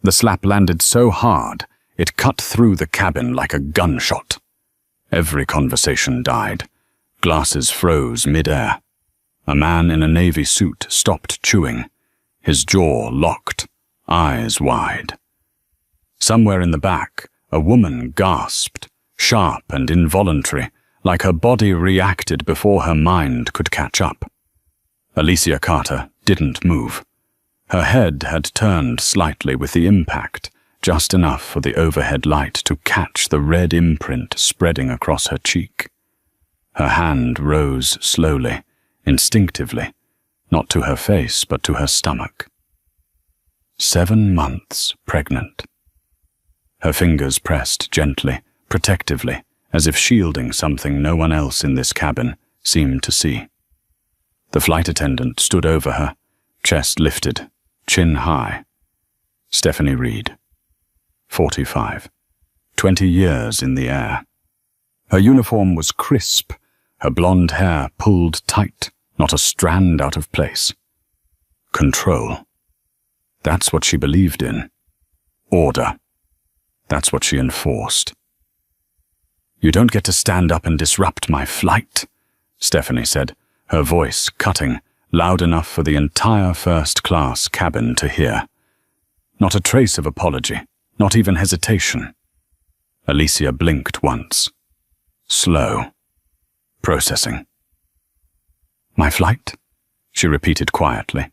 The slap landed so hard, it cut through the cabin like a gunshot. Every conversation died. Glasses froze mid-air. A man in a navy suit stopped chewing, his jaw locked, eyes wide. Somewhere in the back, a woman gasped, sharp and involuntary, like her body reacted before her mind could catch up. Alicia Carter didn't move. Her head had turned slightly with the impact, just enough for the overhead light to catch the red imprint spreading across her cheek. Her hand rose slowly, instinctively, not to her face but to her stomach. 7 months pregnant. Her fingers pressed gently, protectively, as if shielding something no one else in this cabin seemed to see. The flight attendant stood over her, chest lifted, chin high. Stephanie Reed, 45, 20 years in the air. Her uniform was crisp, her blonde hair pulled tight, not a strand out of place. Control. That's what she believed in. Order. That's what she enforced. "You don't get to stand up and disrupt my flight," Stephanie said, her voice cutting, loud enough for the entire first-class cabin to hear. Not a trace of apology, not even hesitation. Alicia blinked once. Slow. Processing. "My flight?" she repeated quietly.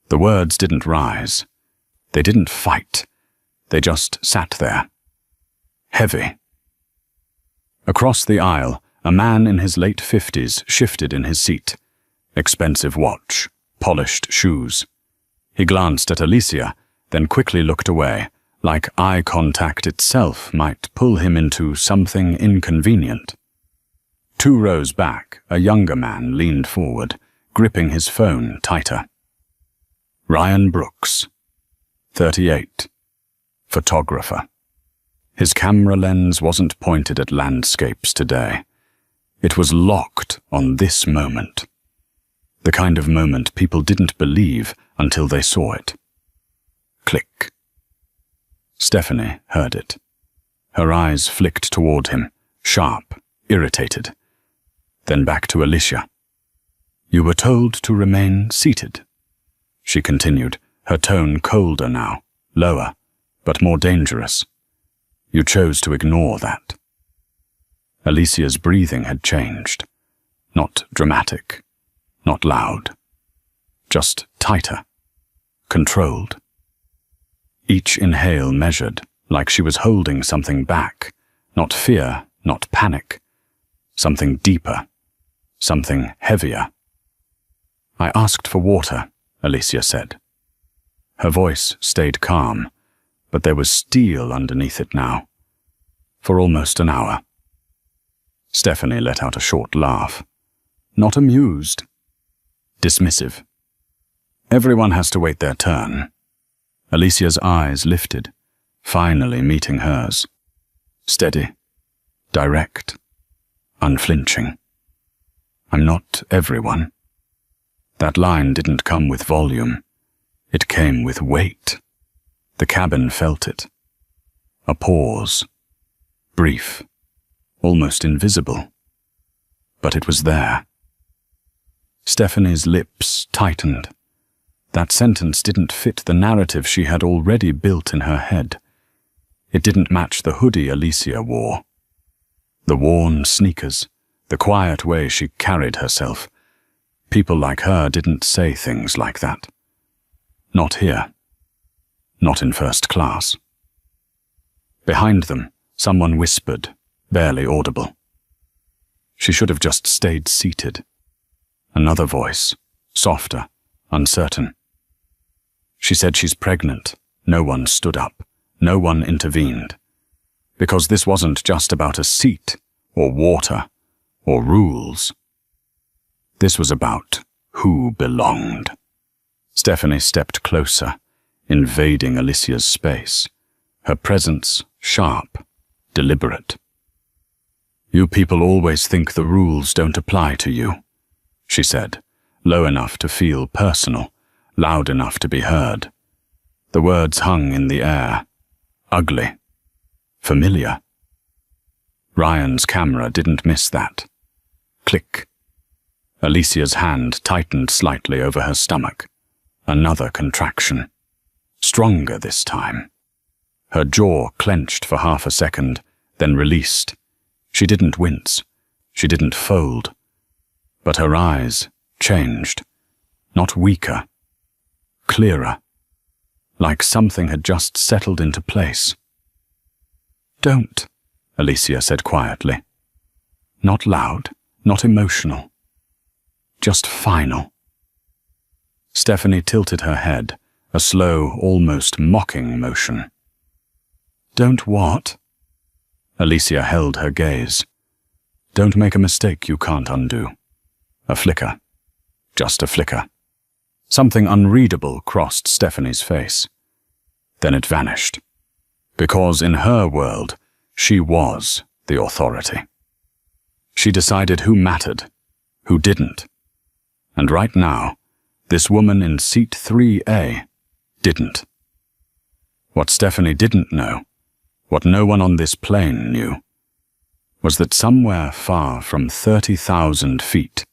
The words didn't rise. They didn't fight. They just sat there. Heavy. Across the aisle, a man in his late 50s shifted in his seat. Expensive watch, polished shoes. He glanced at Alicia, then quickly looked away, like eye contact itself might pull him into something inconvenient. 2 rows back, a younger man leaned forward, gripping his phone tighter. Ryan Brooks, 38, photographer. His camera lens wasn't pointed at landscapes today. It was locked on this moment. The kind of moment people didn't believe until they saw it. Click. Stephanie heard it. Her eyes flicked toward him, sharp, irritated. Then back to Alicia. "You were told to remain seated," she continued, her tone colder now, lower, but more dangerous. "You chose to ignore that." Alicia's breathing had changed. Not dramatic, not loud. Just tighter, controlled. Each inhale measured, like she was holding something back, not fear, not panic. Something deeper, something heavier. "I asked for water," Alicia said. Her voice stayed calm, but there was steel underneath it now. For almost an hour. Stephanie let out a short laugh. Not amused. Dismissive. Everyone has to wait their turn. Alicia's eyes lifted, finally meeting hers. Steady. Direct. Unflinching. "I'm not everyone." That line didn't come with volume. It came with weight. The cabin felt it. A pause. Brief. Almost invisible. But it was there. Stephanie's lips tightened. That sentence didn't fit the narrative she had already built in her head. It didn't match the hoodie Alicia wore. The worn sneakers, the quiet way she carried herself. People like her didn't say things like that. Not here. Not in first class. Behind them, someone whispered, barely audible. She should have just stayed seated. Another voice, softer, uncertain. She said she's pregnant. No one stood up. No one intervened. Because this wasn't just about a seat, or water, or rules. This was about who belonged. Stephanie stepped closer, invading Alicia's space, her presence sharp, deliberate. "You people always think the rules don't apply to you," she said, low enough to feel personal, loud enough to be heard. The words hung in the air. Ugly. Familiar. Ryan's camera didn't miss that. Click. Alicia's hand tightened slightly over her stomach. Another contraction. Stronger this time. Her jaw clenched for half a second, then released. She didn't wince. She didn't fold. But her eyes changed. Not weaker. Clearer. Like something had just settled into place. "Don't," Alicia said quietly. Not loud, not emotional. Just final. Stephanie tilted her head, a slow, almost mocking motion. "Don't what?" Alicia held her gaze. "Don't make a mistake you can't undo." A flicker. Just a flicker. Something unreadable crossed Stephanie's face. Then it vanished. Because in her world, she was the authority. She decided who mattered, who didn't. And right now, this woman in seat 3A didn't. What Stephanie didn't know, what no one on this plane knew, was that somewhere far from 30,000 feet,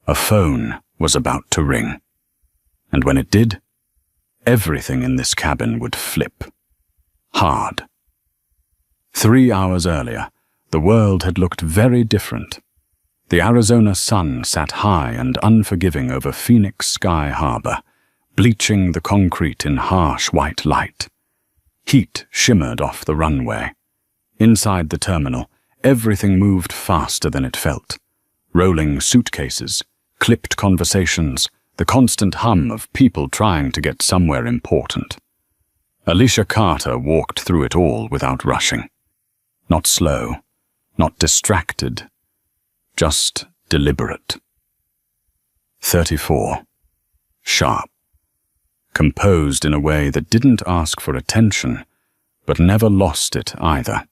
a phone was about to ring. And when it did, everything in this cabin would flip. Hard. 3 hours earlier, the world had looked very different. The Arizona sun sat high and unforgiving over Phoenix Sky Harbor, bleaching the concrete in harsh white light. Heat shimmered off the runway. Inside the terminal, everything moved faster than it felt. Rolling suitcases, clipped conversations, the constant hum of people trying to get somewhere important. Alicia Carter walked through it all without rushing. Not slow, not distracted, just deliberate. 34. Sharp. Composed in a way that didn't ask for attention, but never lost it either.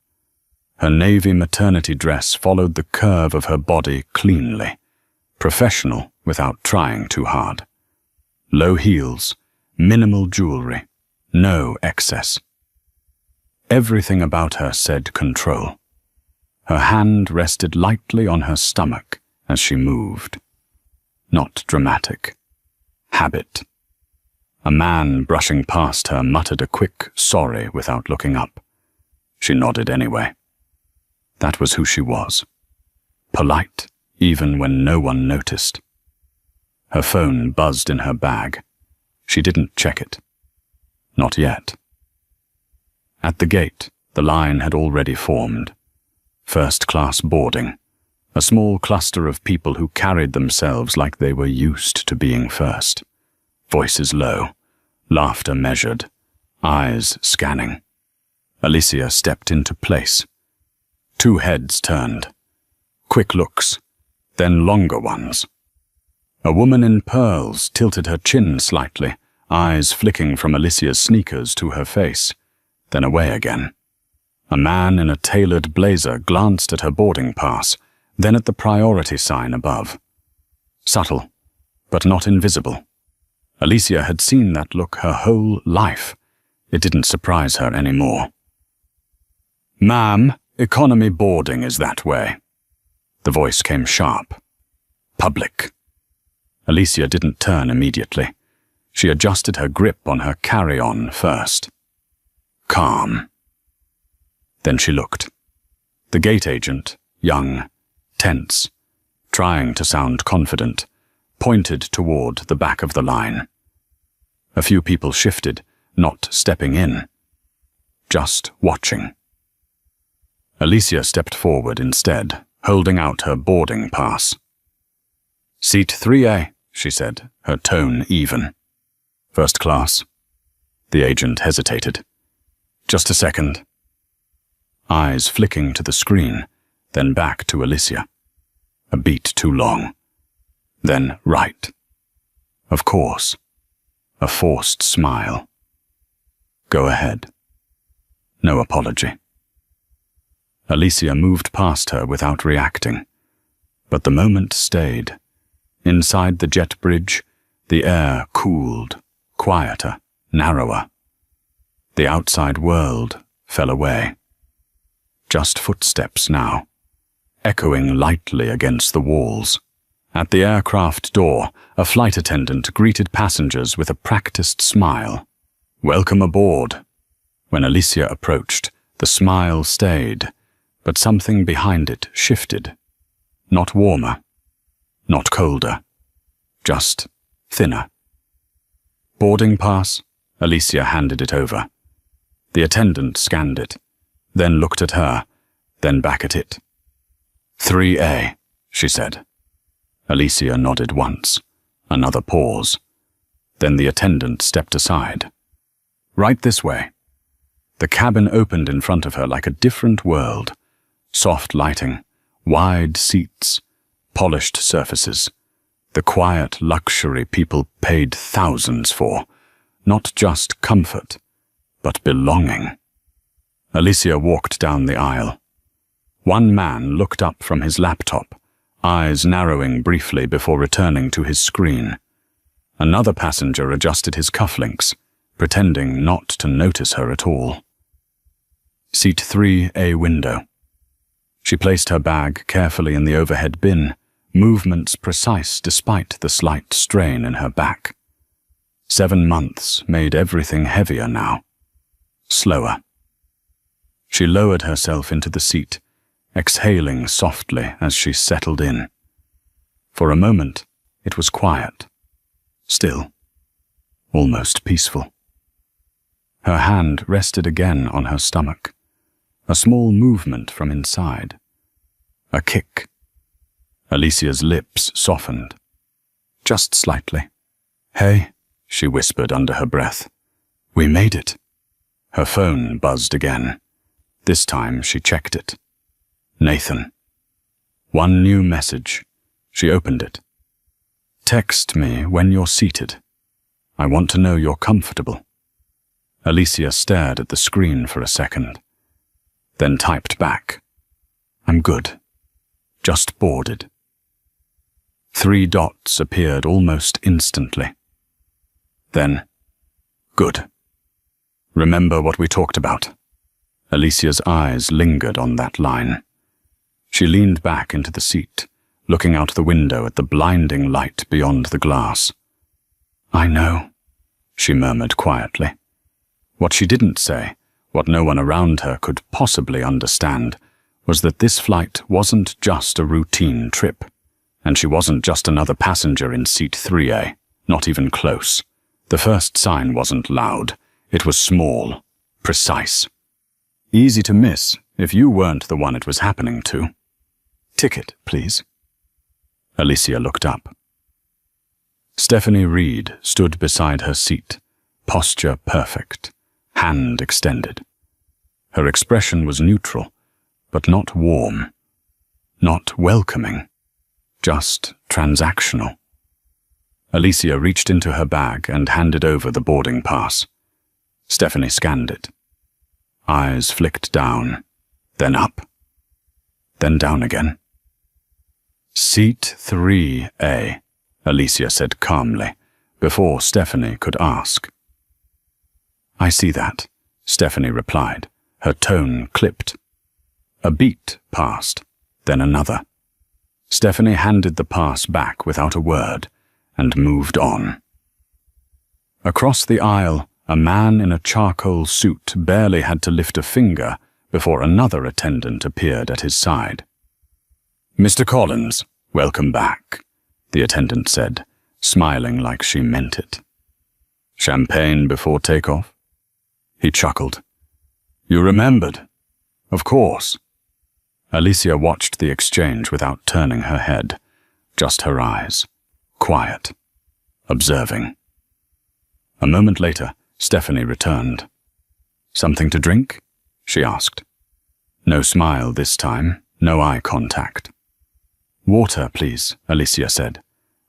Her navy maternity dress followed the curve of her body cleanly, professional without trying too hard. Low heels, minimal jewelry, no excess. Everything about her said control. Her hand rested lightly on her stomach as she moved. Not dramatic. Habit. A man brushing past her muttered a quick sorry without looking up. She nodded anyway. That was who she was. Polite, even when no one noticed. Her phone buzzed in her bag. She didn't check it. Not yet. At the gate, the line had already formed. First-class boarding. A small cluster of people who carried themselves like they were used to being first. Voices low, laughter measured, eyes scanning. Alicia stepped into place. 2 heads turned. Quick looks, then longer ones. A woman in pearls tilted her chin slightly, eyes flicking from Alicia's sneakers to her face, then away again. A man in a tailored blazer glanced at her boarding pass, then at the priority sign above. Subtle, but not invisible. Alicia had seen that look her whole life. It didn't surprise her anymore. "Ma'am, economy boarding is that way." The voice came sharp. Public. Alicia didn't turn immediately. She adjusted her grip on her carry-on first. Calm. Then she looked. The gate agent, young, tense, trying to sound confident, pointed toward the back of the line. A few people shifted, not stepping in, just watching. Alicia stepped forward instead, holding out her boarding pass. "Seat 3A, she said, her tone even. "First class." The agent hesitated. "Just a second." Eyes flicking to the screen, then back to Alicia. A beat too long. Then right. Of course. A forced smile. "Go ahead." No apology. Alicia moved past her without reacting. But the moment stayed. Inside the jet bridge, the air cooled, quieter, narrower. The outside world fell away. Just footsteps now, echoing lightly against the walls. At the aircraft door, a flight attendant greeted passengers with a practiced smile. "Welcome aboard." When Alicia approached, the smile stayed, but something behind it shifted. Not warmer, not colder, just thinner. "Boarding pass?" Alicia handed it over. The attendant scanned it, then looked at her, then back at it. 3A, she said. Alicia nodded once. Another pause. Then the attendant stepped aside. "Right this way." The cabin opened in front of her like a different world. Soft lighting, wide seats, polished surfaces. The quiet luxury people paid thousands for. Not just comfort, but belonging. Alicia walked down the aisle. One man looked up from his laptop, eyes narrowing briefly before returning to his screen. Another passenger adjusted his cufflinks, pretending not to notice her at all. Seat 3A window. She placed her bag carefully in the overhead bin, movements precise despite the slight strain in her back. 7 months made everything heavier now. Slower. She lowered herself into the seat, exhaling softly as she settled in. For a moment, it was quiet. Still. Almost peaceful. Her hand rested again on her stomach. A small movement from inside. A kick. Alicia's lips softened. Just slightly. "Hey," she whispered under her breath. "We made it." Her phone buzzed again. This time she checked it. Nathan. One new message. She opened it. "Text me when you're seated. I want to know you're comfortable." Alicia stared at the screen for a second, then typed back. "I'm good. Just boarded." 3 dots appeared almost instantly. Then, "Good. Remember what we talked about?" Alicia's eyes lingered on that line. She leaned back into the seat, looking out the window at the blinding light beyond the glass. "I know," she murmured quietly. What she didn't say, what no one around her could possibly understand, was that this flight wasn't just a routine trip, and she wasn't just another passenger in seat 3A, not even close. The first sign wasn't loud. It was small, precise. Easy to miss if you weren't the one it was happening to. "Ticket, please." Alicia looked up. Stephanie Reed stood beside her seat, posture perfect, hand extended. Her expression was neutral, but not warm, not welcoming, just transactional. Alicia reached into her bag and handed over the boarding pass. Stephanie scanned it. Eyes flicked down, then up, then down again. "Seat 3A, Alicia said calmly, before Stephanie could ask. "I see that," Stephanie replied, her tone clipped. A beat passed, then another. Stephanie handed the pass back without a word and moved on. Across the aisle, a man in a charcoal suit barely had to lift a finger before another attendant appeared at his side. "Mr. Collins, welcome back," the attendant said, smiling like she meant it. "Champagne before takeoff?" He chuckled. "You remembered? Of course." Alicia watched the exchange without turning her head, just her eyes, quiet, observing. A moment later, Stephanie returned. "Something to drink?" she asked. No smile this time, no eye contact. "Water, please," Alicia said.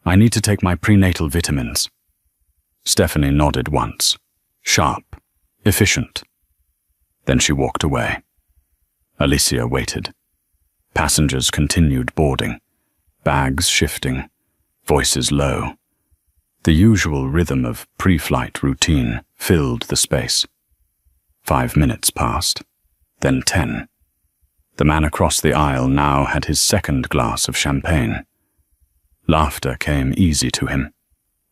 "I need to take my prenatal vitamins." Stephanie nodded once, sharp, efficient. Then she walked away. Alicia waited. Passengers continued boarding, bags shifting, voices low. The usual rhythm of pre-flight routine filled the space. 5 minutes passed, then 10. The man across the aisle now had his second glass of champagne. Laughter came easy to him,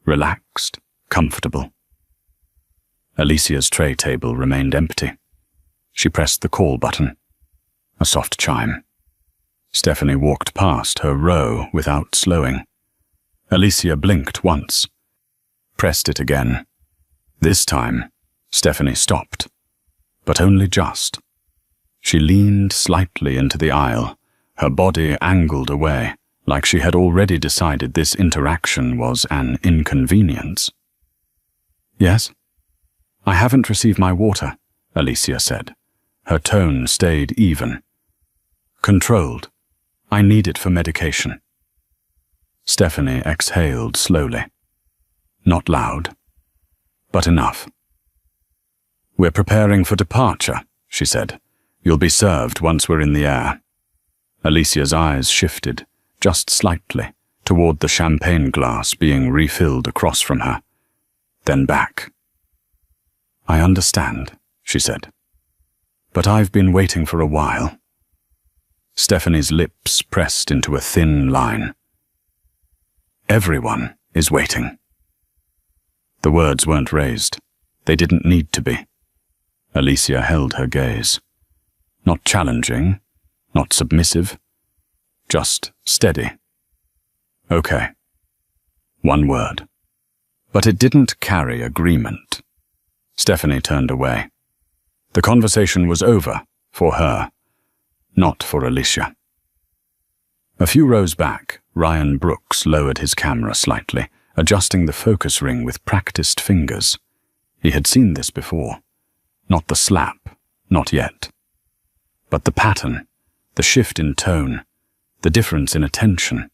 relaxed, comfortable. Alicia's tray table remained empty. She pressed the call button. A soft chime. Stephanie walked past her row without slowing. Alicia blinked once, pressed it again. This time, Stephanie stopped, but only just. She leaned slightly into the aisle, her body angled away, like she had already decided this interaction was an inconvenience. "Yes? I haven't received my water," Alicia said. Her tone stayed even. "Controlled. I need it for medication." Stephanie exhaled slowly. Not loud, but enough. "We're preparing for departure," she said. "You'll be served once we're in the air." Alicia's eyes shifted, just slightly, toward the champagne glass being refilled across from her, then back. "I understand," she said. "But I've been waiting for a while." Stephanie's lips pressed into a thin line. "Everyone is waiting." The words weren't raised. They didn't need to be. Alicia held her gaze. Not challenging, not submissive, just steady. "Okay." One word. But it didn't carry agreement. Stephanie turned away. The conversation was over, for her, not for Alicia. A few rows back, Ryan Brooks lowered his camera slightly, adjusting the focus ring with practiced fingers. He had seen this before. Not the slap, not yet. But the pattern, the shift in tone, the difference in attention.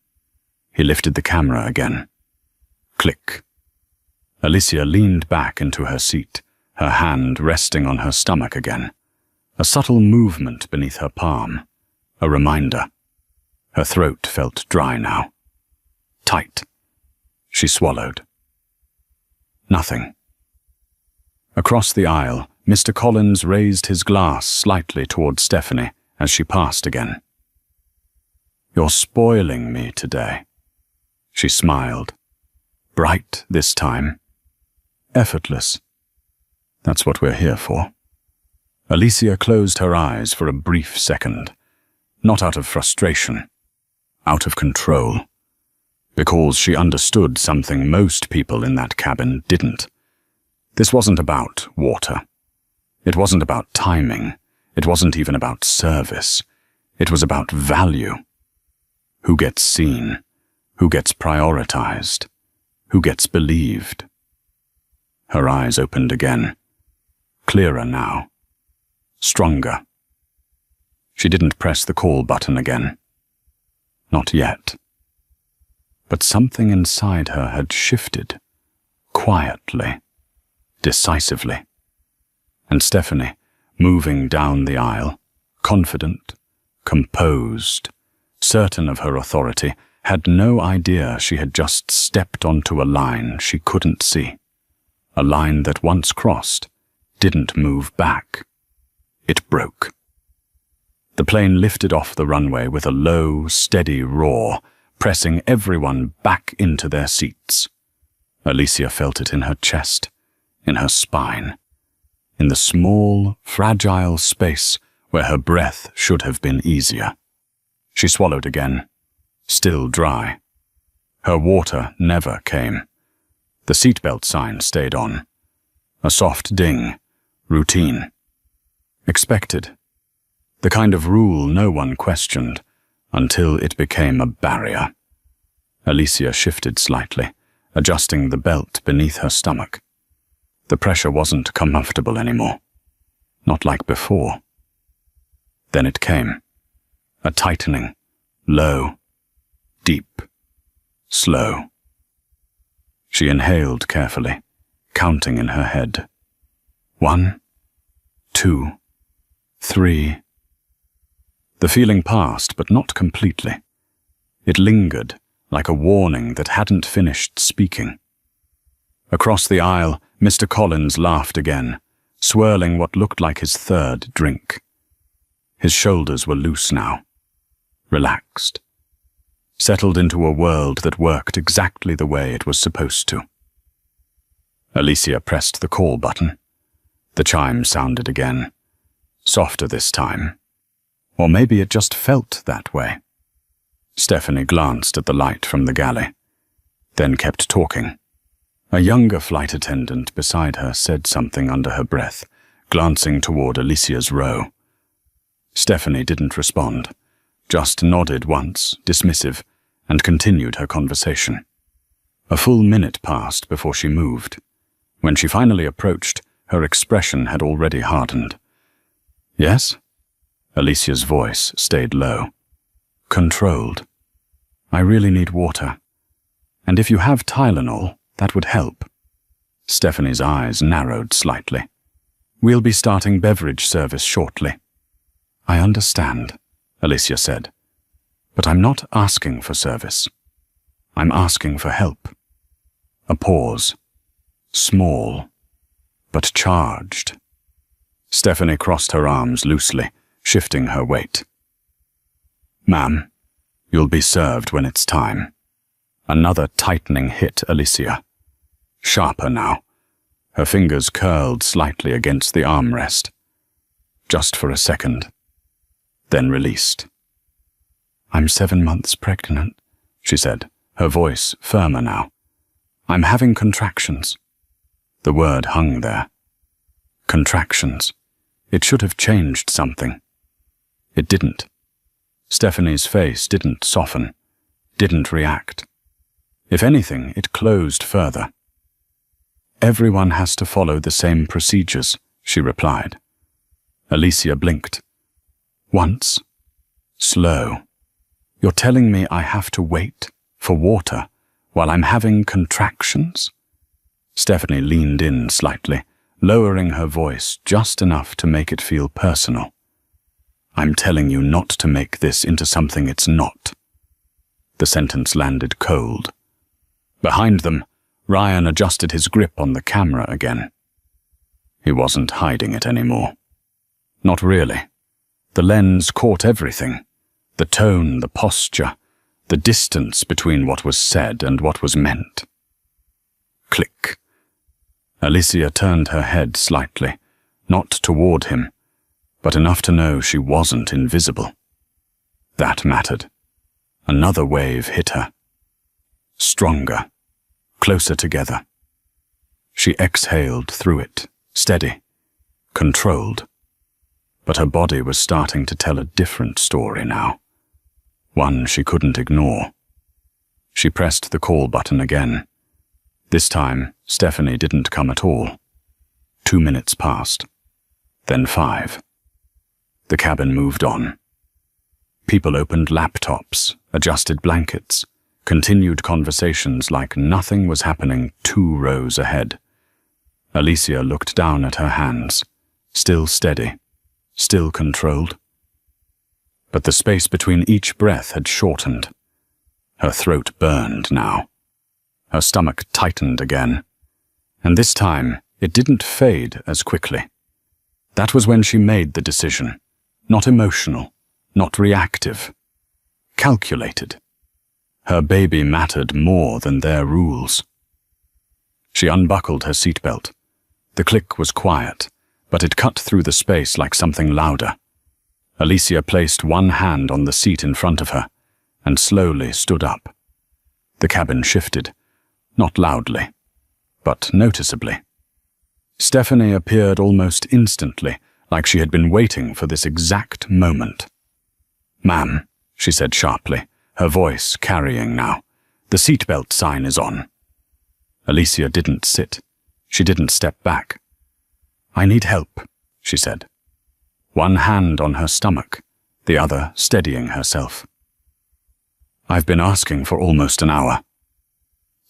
He lifted the camera again. Click. Alicia leaned back into her seat, her hand resting on her stomach again. A subtle movement beneath her palm, a reminder. Her throat felt dry now. Tight. She swallowed. Nothing. Across the aisle, Mr. Collins raised his glass slightly toward Stephanie as she passed again. "You're spoiling me today." She smiled. Bright this time. Effortless. That's what we're here for. Alicia closed her eyes for a brief second, not out of frustration, out of control, because she understood something most people in that cabin didn't. This wasn't about water. It wasn't about timing. It wasn't even about service. It was about value. Who gets seen? Who gets prioritized? Who gets believed? Her eyes opened again. Clearer now. Stronger. She didn't press the call button again. Not yet. But something inside her had shifted, quietly, decisively. And Stephanie, moving down the aisle, confident, composed, certain of her authority, had no idea she had just stepped onto a line she couldn't see. A line that once crossed didn't move back. It broke. The plane lifted off the runway with a low, steady roar, pressing everyone back into their seats. Alicia felt it in her chest, in her spine, in the small, fragile space where her breath should have been easier. She swallowed again, still dry. Her water never came. The seatbelt sign stayed on. A soft ding, routine. Expected. The kind of rule no one questioned until it became a barrier. Alicia shifted slightly, adjusting the belt beneath her stomach. The pressure wasn't comfortable anymore. Not like before. Then it came. A tightening. Low. Deep. Slow. She inhaled carefully, counting in her head. 1, 2, 3. The feeling passed, but not completely. It lingered, like a warning that hadn't finished speaking. Across the aisle, Mr. Collins laughed again, swirling what looked like his third drink. His shoulders were loose now, relaxed, settled into a world that worked exactly the way it was supposed to. Alicia pressed the call button. The chime sounded again, softer this time. Or maybe it just felt that way. Stephanie glanced at the light from the galley, then kept talking. A younger flight attendant beside her said something under her breath, glancing toward Alicia's row. Stephanie didn't respond, just nodded once, dismissive, and continued her conversation. A full minute passed before she moved. When she finally approached, her expression had already hardened. "Yes?" Alicia's voice stayed low. "Controlled. I really need water. And if you have Tylenol, that would help." Stephanie's eyes narrowed slightly. "We'll be starting beverage service shortly." "I understand," Alicia said. "But I'm not asking for service. I'm asking for help." A pause. Small, but charged. Stephanie crossed her arms loosely, shifting her weight. "Ma'am, you'll be served when it's time." Another tightening hit Alicia. Sharper now. Her fingers curled slightly against the armrest. Just for a second. Then released. "I'm 7 months pregnant," she said, her voice firmer now. "I'm having contractions." The word hung there. Contractions. It should have changed something. It didn't. Stephanie's face didn't soften, didn't react. If anything, it closed further. "Everyone has to follow the same procedures," she replied. Alicia blinked. "Once? Slow. You're telling me I have to wait for water while I'm having contractions?" Stephanie leaned in slightly, lowering her voice just enough to make it feel personal. "I'm telling you not to make this into something it's not." The sentence landed cold. Behind them, Ryan adjusted his grip on the camera again. He wasn't hiding it anymore. Not really. The lens caught everything. The tone, the posture, the distance between what was said and what was meant. Click. Alicia turned her head slightly, not toward him, but enough to know she wasn't invisible. That mattered. Another wave hit her. Stronger, closer together. She exhaled through it, steady, controlled. But her body was starting to tell a different story now. One she couldn't ignore. She pressed the call button again. This time, Stephanie didn't come at all. 2 minutes passed. Then 5. The cabin moved on. People opened laptops, adjusted blankets, continued conversations like nothing was happening 2 rows ahead. Alicia looked down at her hands, still steady, still controlled. But the space between each breath had shortened. Her throat burned now. Her stomach tightened again. And this time, it didn't fade as quickly. That was when she made the decision. Not emotional, not reactive. Calculated. Her baby mattered more than their rules. She unbuckled her seatbelt. The click was quiet, but it cut through the space like something louder. Alicia placed one hand on the seat in front of her and slowly stood up. The cabin shifted, not loudly, but noticeably. Stephanie appeared almost instantly, like she had been waiting for this exact moment. "Ma'am," she said sharply, her voice carrying now, "the seatbelt sign is on." Alicia didn't sit. She didn't step back. "I need help," she said. One hand on her stomach, the other steadying herself. "I've been asking for almost an hour."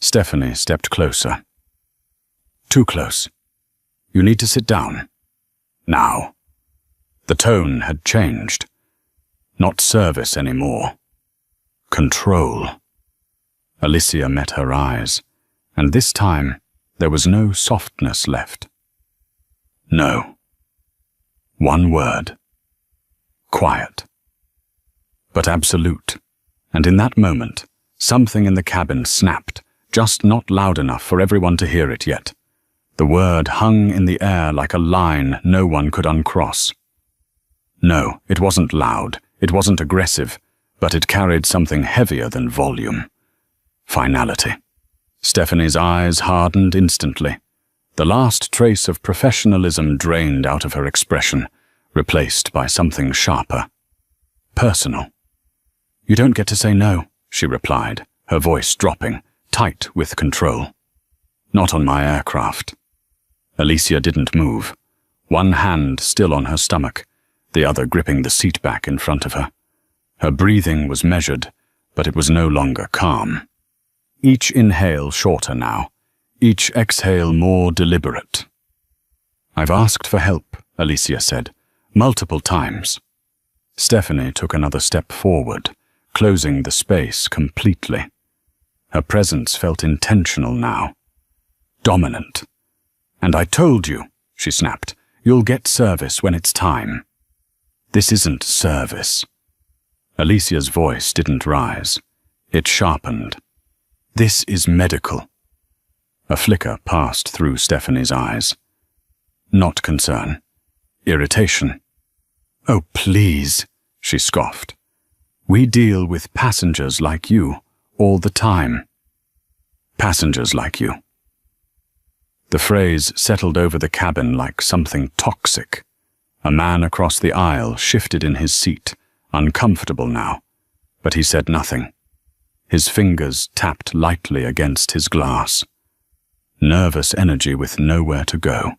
Stephanie stepped closer. "Too close. You need to sit down. Now." The tone had changed. Not service anymore. Control. Alicia met her eyes, and this time there was no softness left. No. One word. Quiet. But absolute. And in that moment, something in the cabin snapped, just not loud enough for everyone to hear it yet. The word hung in the air like a line no one could uncross. No, it wasn't loud, it wasn't aggressive, but it carried something heavier than volume. Finality. Stephanie's eyes hardened instantly. The last trace of professionalism drained out of her expression, replaced by something sharper. Personal. "You don't get to say no," she replied, her voice dropping, tight with control. "Not on my aircraft." Alicia didn't move, one hand still on her stomach, the other gripping the seat back in front of her. Her breathing was measured, but it was no longer calm. Each inhale shorter now, each exhale more deliberate. "I've asked for help," Alicia said, "multiple times." Stephanie took another step forward, closing the space completely. Her presence felt intentional now. Dominant. "And I told you," she snapped, "you'll get service when it's time." "This isn't service." Alicia's voice didn't rise. It sharpened. "This is medical." A flicker passed through Stephanie's eyes. Not concern. Irritation. "Oh, please," she scoffed. "We deal with passengers like you all the time." "Passengers like you." The phrase settled over the cabin like something toxic. A man across the aisle shifted in his seat, uncomfortable now, but he said nothing. His fingers tapped lightly against his glass. Nervous energy with nowhere to go.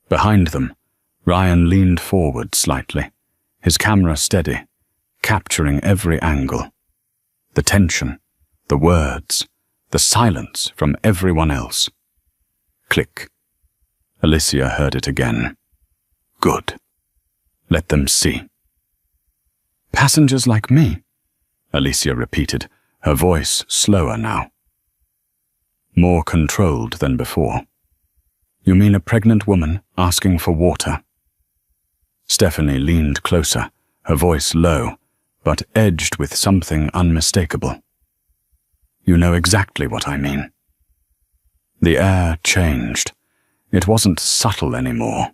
Behind them, Ryan leaned forward slightly, his camera steady, capturing every angle. The tension, the words, the silence from everyone else. Click. Alicia heard it again. Good. Let them see. "Passengers like me," Alicia repeated, her voice slower now. More controlled than before. "You mean a pregnant woman asking for water?" Stephanie leaned closer, her voice low, but edged with something unmistakable. "You know exactly what I mean." The air changed. It wasn't subtle anymore.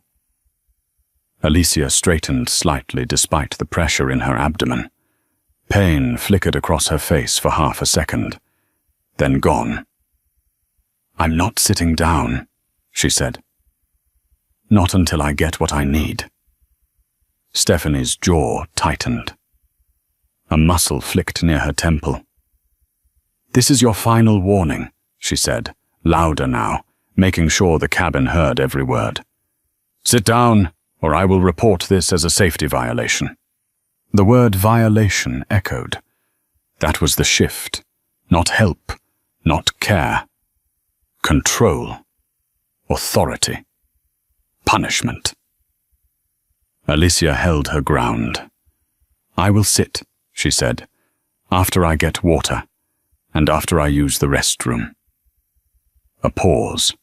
Alicia straightened slightly despite the pressure in her abdomen. Pain flickered across her face for half a second, then gone. "I'm not sitting down," she said. "Not until I get what I need." Stephanie's jaw tightened. A muscle flicked near her temple. "This is your final warning," she said, louder now, making sure the cabin heard every word. "Sit down, or I will report this as a safety violation." The word violation echoed. That was the shift. Not help, not care. Control. Authority. Punishment. Alicia held her ground. "I will sit," she said, "after I get water, and after I use the restroom." A pause.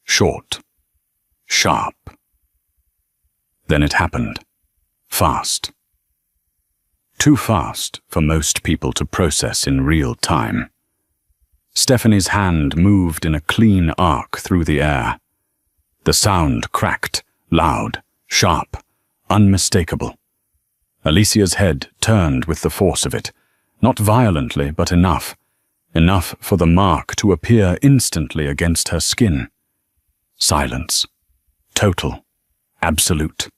Short. Sharp. Then it happened. Fast. Too fast for most people to process in real time. Stephanie's hand moved in a clean arc through the air. The sound cracked, loud, sharp, unmistakable. Alicia's head turned with the force of it, not violently, but enough for the mark to appear instantly against her skin. Silence. Total. Absolute.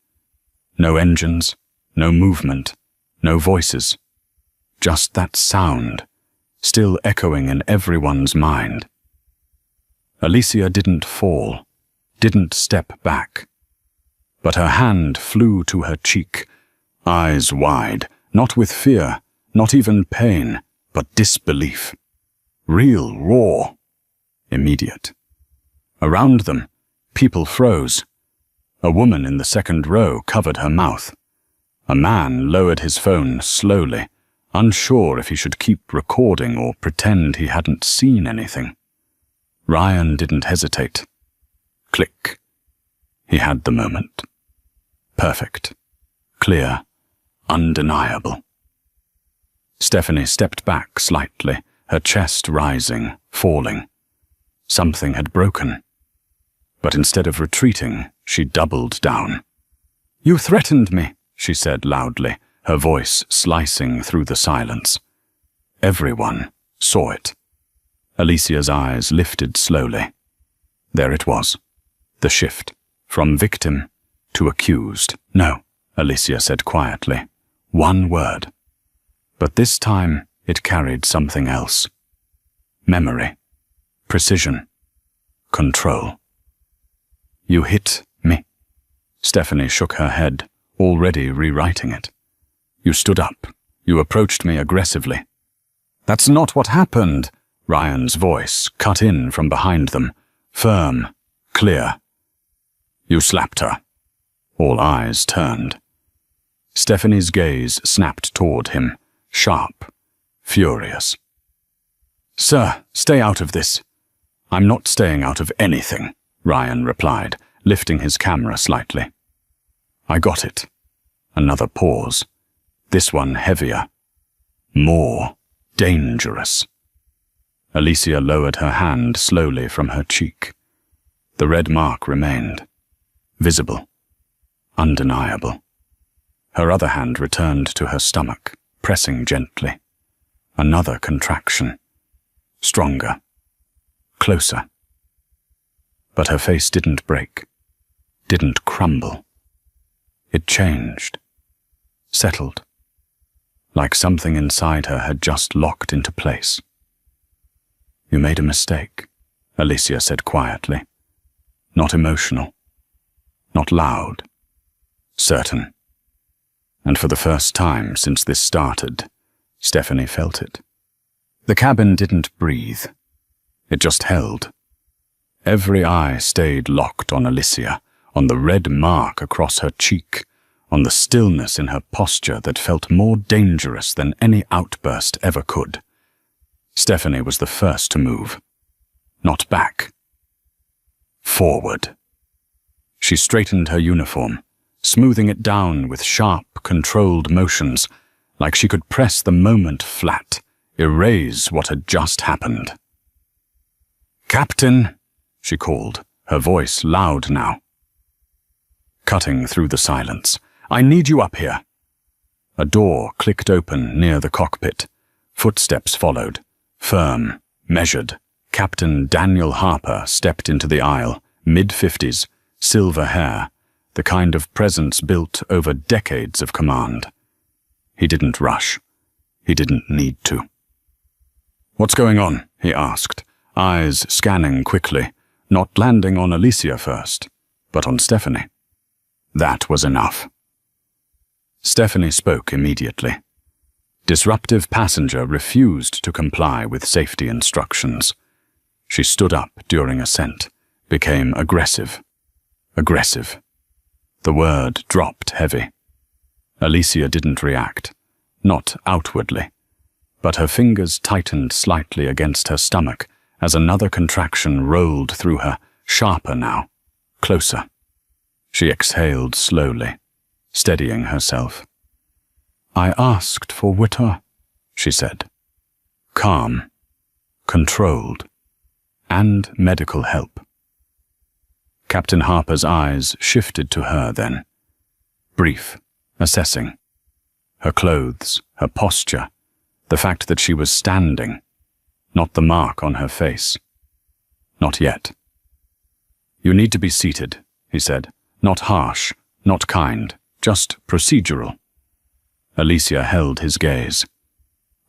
No engines, no movement, no voices. Just that sound, still echoing in everyone's mind. Alicia didn't fall, didn't step back. But her hand flew to her cheek, eyes wide, not with fear, not even pain, but disbelief. Real, raw, immediate. Around them, people froze. A woman in the second row covered her mouth. A man lowered his phone slowly, unsure if he should keep recording or pretend he hadn't seen anything. Ryan didn't hesitate. Click. He had the moment. Perfect. Clear. Undeniable. Stephanie stepped back slightly, her chest rising, falling. Something had broken. But instead of retreating, she doubled down. "You threatened me," she said loudly, her voice slicing through the silence. Everyone saw it. Alicia's eyes lifted slowly. There it was. The shift. From victim to accused. "No," Alicia said quietly. One word. But this time it carried something else. Memory. Precision. Control. "You hit me." Stephanie shook her head, already rewriting it. "You stood up. You approached me aggressively." "That's not what happened," Ryan's voice cut in from behind them, firm, clear. "You slapped her." All eyes turned. Stephanie's gaze snapped toward him, sharp, furious. "Sir, stay out of this." "I'm not staying out of anything," Ryan replied, lifting his camera slightly. "I got it." Another pause. This one heavier. More dangerous. Alicia lowered her hand slowly from her cheek. The red mark remained. Visible. Undeniable. Her other hand returned to her stomach, pressing gently. Another contraction. Stronger. Closer. But her face didn't break. Didn't crumble. It changed. Settled. Like something inside her had just locked into place. "You made a mistake," Alicia said quietly. Not emotional. Not loud. Certain. And for the first time since this started, Stephanie felt it. The cabin didn't breathe. It just held. Every eye stayed locked on Alicia, on the red mark across her cheek, on the stillness in her posture that felt more dangerous than any outburst ever could. Stephanie was the first to move. Not back. Forward. She straightened her uniform, smoothing it down with sharp, controlled motions, like she could press the moment flat, erase what had just happened. "Captain," she called, her voice loud now. Cutting through the silence. "I need you up here." A door clicked open near the cockpit. Footsteps followed. Firm, measured. Captain Daniel Harper stepped into the aisle, mid-50s, silver hair, the kind of presence built over decades of command. He didn't rush. He didn't need to. "What's going on?" he asked, eyes scanning quickly, not landing on Alicia first, but on Stephanie. That was enough. Stephanie spoke immediately. Disruptive passenger refused to comply with safety instructions. She stood up during ascent, became aggressive. Aggressive. The word dropped heavy. Alicia didn't react, not outwardly, but her fingers tightened slightly against her stomach as another contraction rolled through her, sharper now, closer. She exhaled slowly, steadying herself. "I asked for Witter," she said. Calm, controlled, and medical help. Captain Harper's eyes shifted to her then. Brief, assessing. Her clothes, her posture, the fact that she was standing, not the mark on her face. Not yet. "You need to be seated," he said. Not harsh, not kind, just procedural. Alicia held his gaze.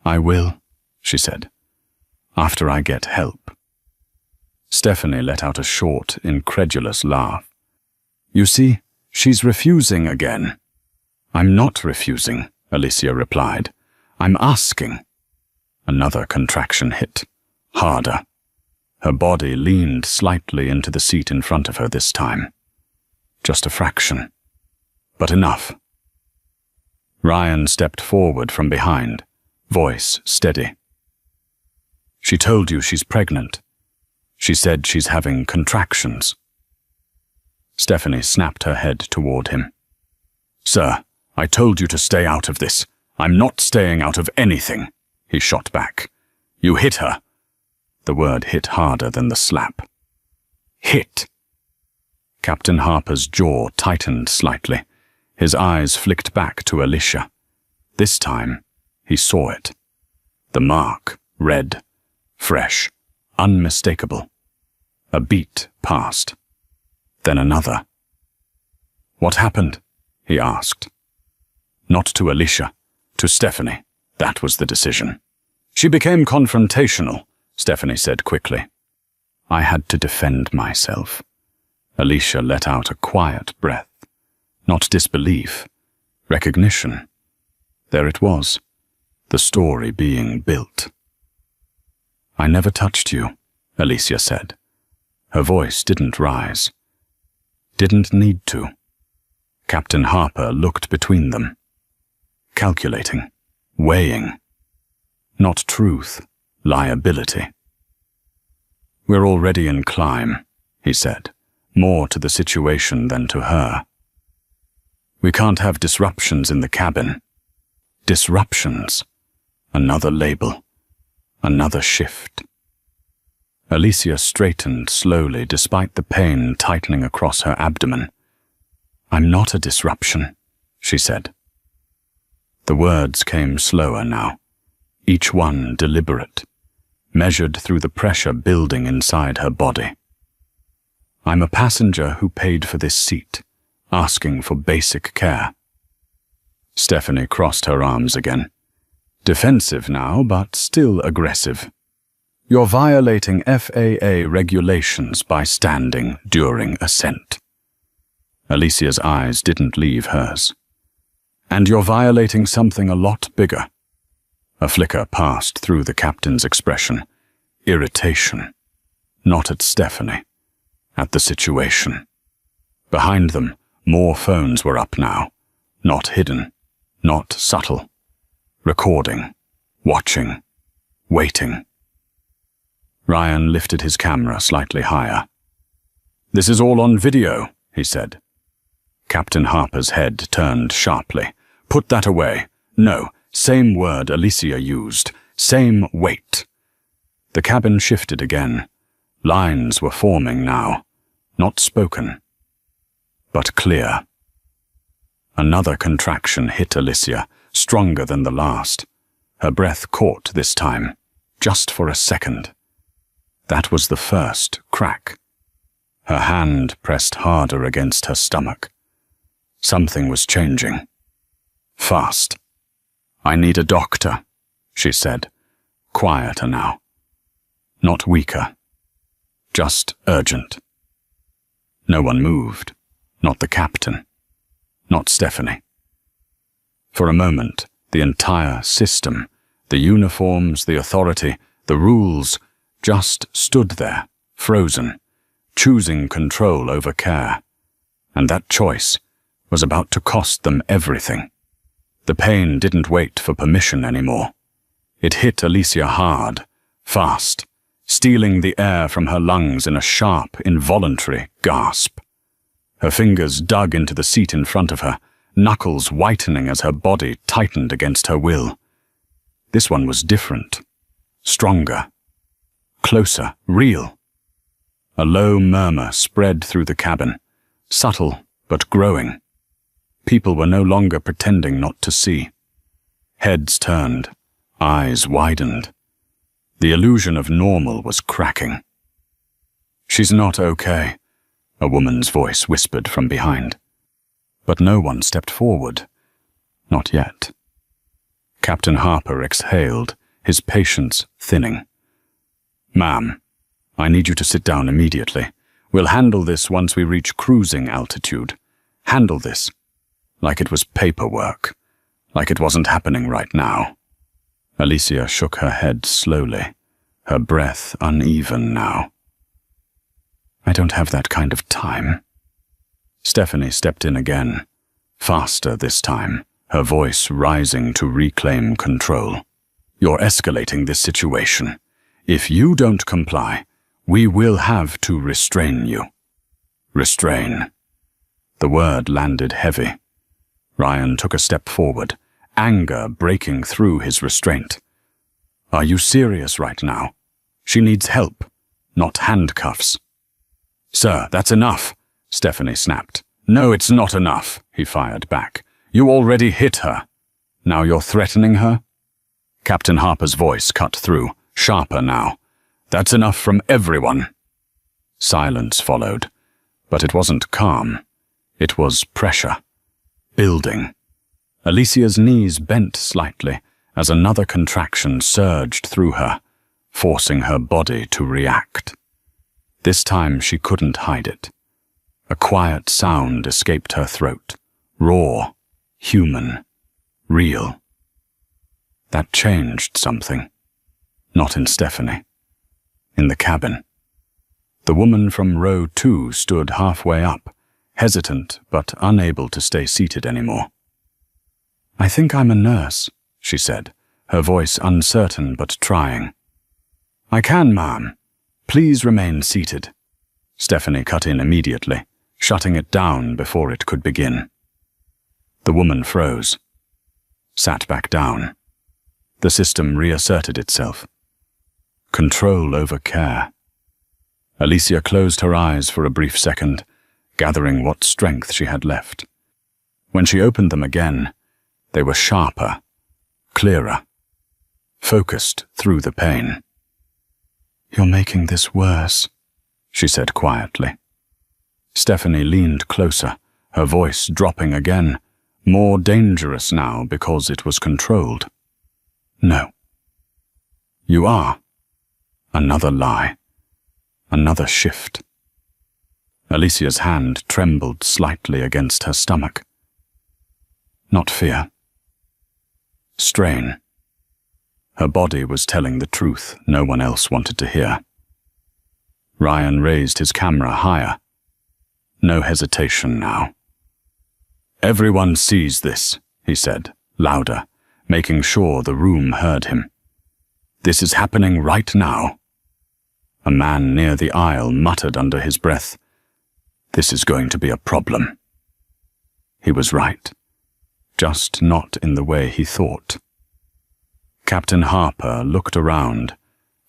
"I will," she said, "after I get help." Stephanie let out a short, incredulous laugh. "You see, she's refusing again." "I'm not refusing," Alicia replied. "I'm asking." Another contraction hit, harder. Her body leaned slightly into the seat in front of her this time. Just a fraction. But enough. Ryan stepped forward from behind, voice steady. "She told you she's pregnant. She said she's having contractions." Stephanie snapped her head toward him. "Sir, I told you to stay out of this. I'm not staying out of anything," he shot back. "You hit her." The word hit harder than the slap. "Hit." Captain Harper's jaw tightened slightly. His eyes flicked back to Alicia. This time, he saw it. The mark, red, fresh, unmistakable. A beat passed. Then another. "What happened?" he asked. Not to Alicia, to Stephanie. That was the decision. "She became confrontational," Stephanie said quickly. "I had to defend myself." Alicia let out a quiet breath. Not disbelief, recognition. There it was, the story being built. "I never touched you," Alicia said. Her voice didn't rise. Didn't need to. Captain Harper looked between them. Calculating, weighing. Not truth, liability. "We're already in climb," he said, more to the situation than to her. "We can't have disruptions in the cabin." Disruptions. Another label. Another shift. Alicia straightened slowly despite the pain tightening across her abdomen. "I'm not a disruption," she said. The words came slower now, each one deliberate, measured through the pressure building inside her body. "I'm a passenger who paid for this seat, asking for basic care." Stephanie crossed her arms again. Defensive now, but still aggressive. "You're violating FAA regulations by standing during ascent." Alicia's eyes didn't leave hers. "And you're violating something a lot bigger." A flicker passed through the captain's expression. Irritation. Not at Stephanie. At the situation. Behind them, more phones were up now. Not hidden. Not subtle. Recording. Watching. Waiting. Ryan lifted his camera slightly higher. "This is all on video," he said. Captain Harper's head turned sharply. "Put that away. No, same word Alicia used. Same weight." The cabin shifted again. Lines were forming now. Not spoken. But clear. Another contraction hit Alicia, stronger than the last. Her breath caught this time, just for a second. That was the first crack. Her hand pressed harder against her stomach. Something was changing. Fast. "I need a doctor," she said, quieter now. Not weaker. Just urgent. No one moved. Not the captain. Not Stephanie. For a moment, the entire system, the uniforms, the authority, the rules, just stood there, frozen, choosing control over care. And that choice was about to cost them everything. The pain didn't wait for permission anymore. It hit Alicia hard, fast, stealing the air from her lungs in a sharp, involuntary gasp. Her fingers dug into the seat in front of her, knuckles whitening as her body tightened against her will. This one was different, stronger, closer, real. A low murmur spread through the cabin, subtle but growing. People were no longer pretending not to see. Heads turned, eyes widened. The illusion of normal was cracking. "She's not okay," a woman's voice whispered from behind. But no one stepped forward. Not yet. Captain Harper exhaled, his patience thinning. "Ma'am, I need you to sit down immediately. We'll handle this once we reach cruising altitude. Handle this. Like it was paperwork. Like it wasn't happening right now." Alicia shook her head slowly, her breath uneven now. "I don't have that kind of time." Stephanie stepped in again, faster this time, her voice rising to reclaim control. "You're escalating this situation. If you don't comply, we will have to restrain you." "Restrain," The word landed heavy. Ryan took a step forward, anger breaking through his restraint. "Are you serious right now? She needs help, not handcuffs." "Sir, that's enough," Stephanie snapped. "No, it's not enough," he fired back. "You already hit her. Now you're threatening her?" Captain Harper's voice cut through, sharper now. "That's enough from everyone." Silence followed, but it wasn't calm. It was pressure. Building. Alicia's knees bent slightly as another contraction surged through her, forcing her body to react. This time she couldn't hide it. A quiet sound escaped her throat, raw, human, real. That changed something. Not in Stephanie. In the cabin. The woman from row 2 stood halfway up, hesitant but unable to stay seated anymore. "I think I'm a nurse," she said, her voice uncertain but trying. "I can, ma'am. Please remain seated." Stephanie cut in immediately, shutting it down before it could begin. The woman froze, sat back down. The system reasserted itself. Control over care. Alicia closed her eyes for a brief second, gathering what strength she had left. When she opened them again, they were sharper, clearer, focused through the pain. "You're making this worse," she said quietly. Stephanie leaned closer, her voice dropping again, more dangerous now because it was controlled. "No." "You are." Another lie. Another shift. Alicia's hand trembled slightly against her stomach. Not fear. Strain. Her body was telling the truth no one else wanted to hear. Ryan raised his camera higher. No hesitation now. "Everyone sees this," he said, louder, making sure the room heard him. "This is happening right now." A man near the aisle muttered under his breath, "This is going to be a problem." He was right, just not in the way he thought. Captain Harper looked around,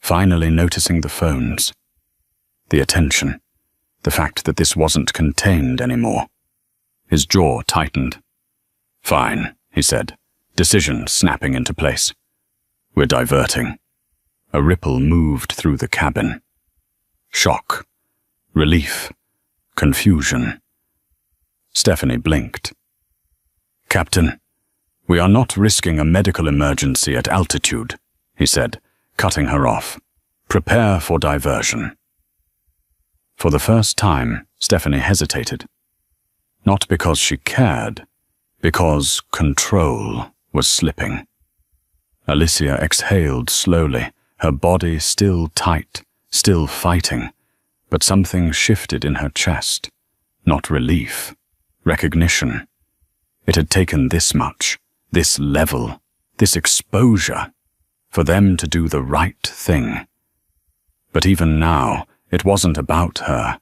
finally noticing the phones. The attention, the fact that this wasn't contained anymore. His jaw tightened. "Fine," he said, decision snapping into place. "We're diverting." A ripple moved through the cabin. Shock, relief, confusion. Stephanie blinked. "Captain, we are not risking a medical emergency at altitude," he said, cutting her off. "Prepare for diversion." For the first time, Stephanie hesitated. Not because she cared, because control was slipping. Alicia exhaled slowly, her body still tight, still fighting, but something shifted in her chest. Not relief, recognition. It had taken this much, this level, this exposure, for them to do the right thing. But even now, it wasn't about her.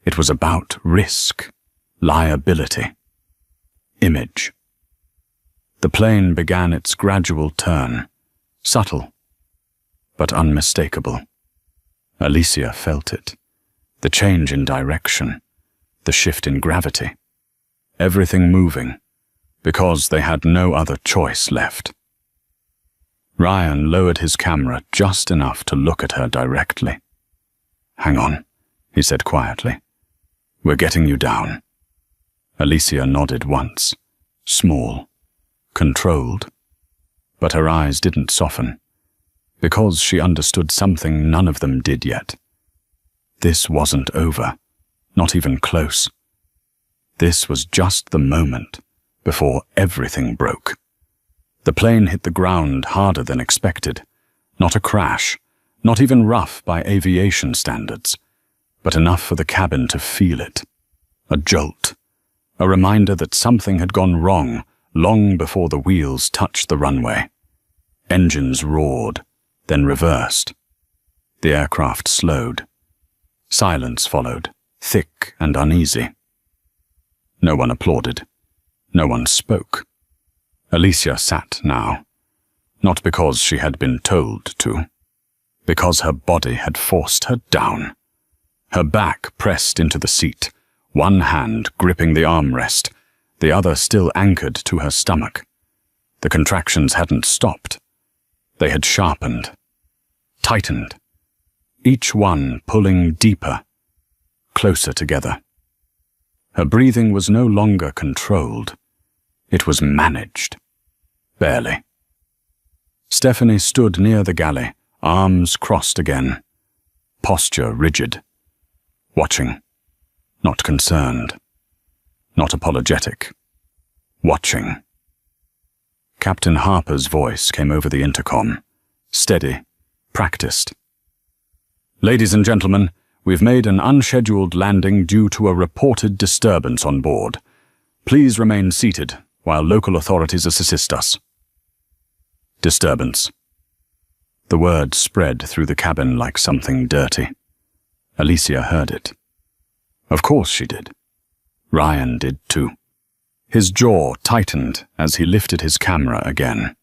It was about risk, liability, image. The plane began its gradual turn, subtle, but unmistakable. Alicia felt it. The change in direction, the shift in gravity. Everything moving, because they had no other choice left. Ryan lowered his camera just enough to look at her directly. "Hang on," he said quietly. "We're getting you down." Alicia nodded once, small, controlled, but her eyes didn't soften, because she understood something none of them did yet. This wasn't over, not even close. This was just the moment before everything broke. The plane hit the ground harder than expected. Not a crash, not even rough by aviation standards, but enough for the cabin to feel it. A jolt, a reminder that something had gone wrong long before the wheels touched the runway. Engines roared, then reversed. The aircraft slowed. Silence followed, thick and uneasy. No one applauded. No one spoke. Alicia sat now, not because she had been told to, because her body had forced her down. Her back pressed into the seat, one hand gripping the armrest, the other still anchored to her stomach. The contractions hadn't stopped. They had sharpened, tightened, each one pulling deeper, closer together. Her breathing was no longer controlled. It was managed. Barely. Stephanie stood near the galley, arms crossed again, posture rigid, watching, not concerned, not apologetic, watching. Captain Harper's voice came over the intercom, steady, practiced. "Ladies and gentlemen, we've made an unscheduled landing due to a reported disturbance on board. Please remain seated while local authorities assist us." Disturbance. The word spread through the cabin like something dirty. Alicia heard it. Of course she did. Ryan did too. His jaw tightened as he lifted his camera again.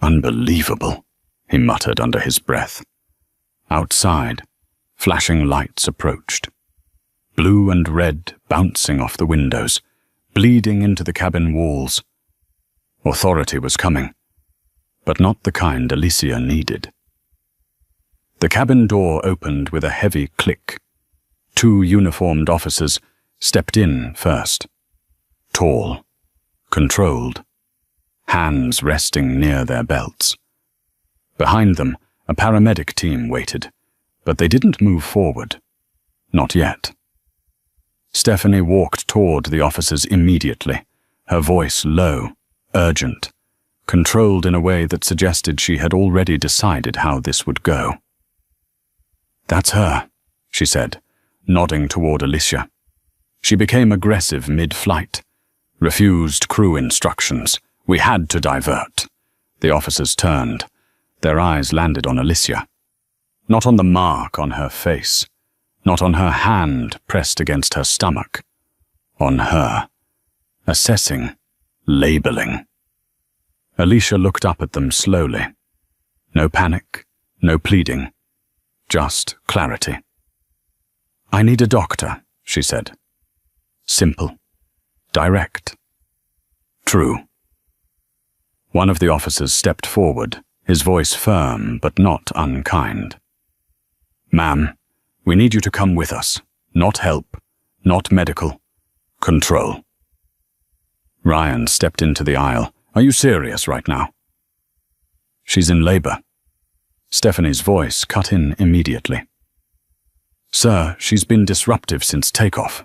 "Unbelievable," he muttered under his breath. Outside, flashing lights approached. Blue and red bouncing off the windows, bleeding into the cabin walls. Authority was coming, but not the kind Alicia needed. The cabin door opened with a heavy click. 2 uniformed officers stepped in first. Tall, controlled, hands resting near their belts. Behind them, a paramedic team waited, but they didn't move forward. Not yet. Stephanie walked toward the officers immediately, her voice low, urgent, controlled in a way that suggested she had already decided how this would go. "That's her," she said, nodding toward Alicia. She became aggressive mid-flight, refused crew instructions. We had to divert. The officers turned. Their eyes landed on Alicia. Not on the mark on her face, not on her hand pressed against her stomach. On her. Assessing, labeling. Alicia looked up at them slowly. No panic, no pleading, just clarity. "I need a doctor," she said. Simple. Direct. True. One of the officers stepped forward, his voice firm but not unkind. "Ma'am, we need you to come with us. Not help, not medical. Control." Ryan stepped into the aisle. "Are you serious right now?" "She's in labor." Stephanie's voice cut in immediately. "Sir, she's been disruptive since takeoff."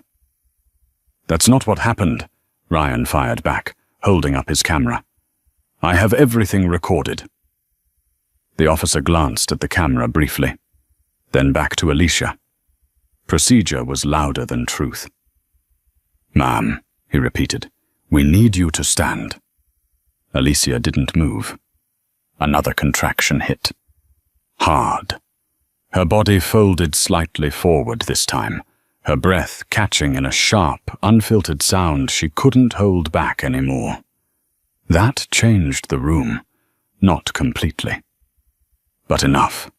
"That's not what happened," Ryan fired back, holding up his camera. "I have everything recorded." The officer glanced at the camera briefly, then back to Alicia. Procedure was louder than truth. "Ma'am," he repeated, "we need you to stand." Alicia didn't move. Another contraction hit. Hard. Her body folded slightly forward this time, her breath catching in a sharp, unfiltered sound she couldn't hold back anymore. That changed the room, not completely. But enough.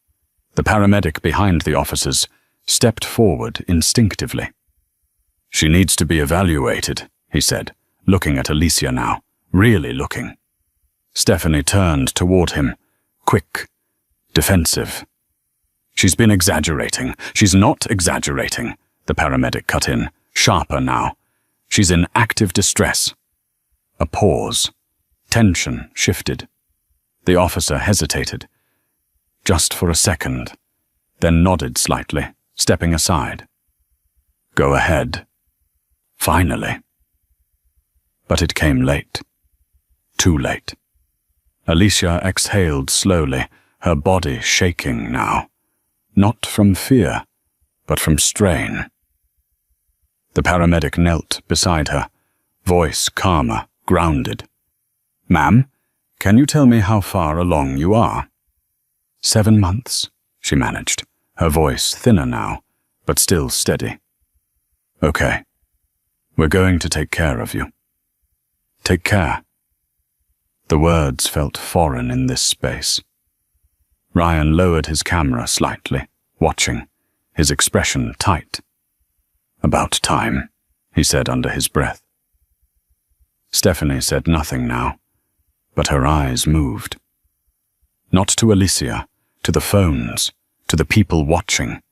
The paramedic behind the officers stepped forward instinctively. "She needs to be evaluated," he said, looking at Alicia now, really looking. Stephanie turned toward him, quick, defensive. "She's been exaggerating. She's not exaggerating," the paramedic cut in, sharper now. "She's in active distress." A pause. Tension shifted. The officer hesitated. Just for a second, then nodded slightly, stepping aside. "Go ahead." Finally. But it came late. Too late. Alicia exhaled slowly, her body shaking now. Not from fear, but from strain. The paramedic knelt beside her, voice calmer, grounded. "Ma'am, can you tell me how far along you are?" 7 months, she managed, her voice thinner now, but still steady. "Okay. We're going to take care of you. Take care. The words felt foreign in this space. Ryan lowered his camera slightly, watching, his expression tight. About time, he said under his breath. Stephanie said nothing now, but her eyes moved. Not to Alicia, to the phones, to the people watching,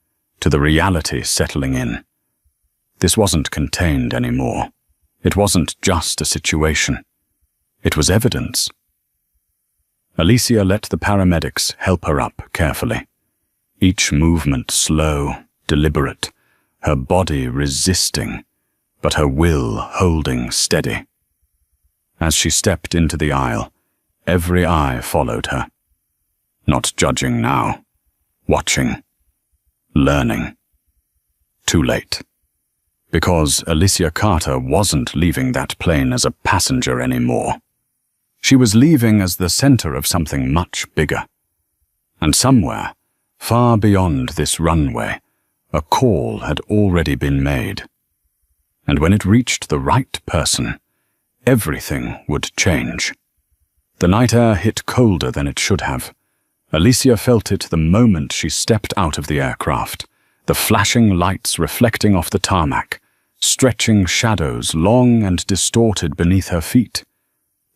to the reality settling in. This wasn't contained anymore. It wasn't just a situation. It was evidence. Alicia let the paramedics help her up carefully. Each movement slow, deliberate, her body resisting, but her will holding steady. As she stepped into the aisle, every eye followed her. Not judging now, watching, learning. Too late. Because Alicia Carter wasn't leaving that plane as a passenger anymore. She was leaving as the center of something much bigger. And somewhere, far beyond this runway, a call had already been made. And when it reached the right person, everything would change. The night air hit colder than it should have. Alicia felt it the moment she stepped out of the aircraft, the flashing lights reflecting off the tarmac, stretching shadows long and distorted beneath her feet.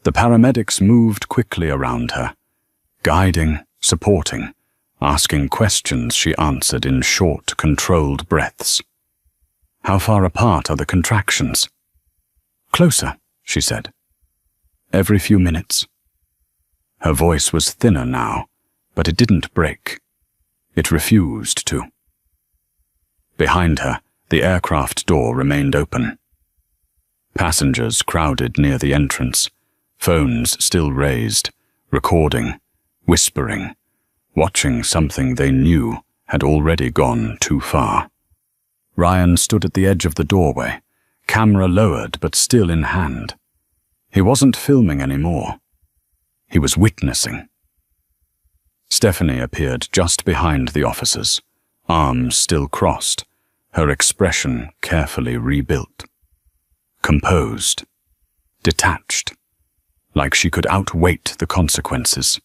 The paramedics moved quickly around her, guiding, supporting, asking questions she answered in short, controlled breaths. How far apart are the contractions? Closer, she said. Every few minutes. Her voice was thinner now, but it didn't break. It refused to. Behind her, the aircraft door remained open. Passengers crowded near the entrance, phones still raised, recording, whispering, watching something they knew had already gone too far. Ryan stood at the edge of the doorway, camera lowered but still in hand. He wasn't filming anymore. He was witnessing. Stephanie appeared just behind the officers, arms still crossed, her expression carefully rebuilt. Composed, detached, like she could outwait the consequences.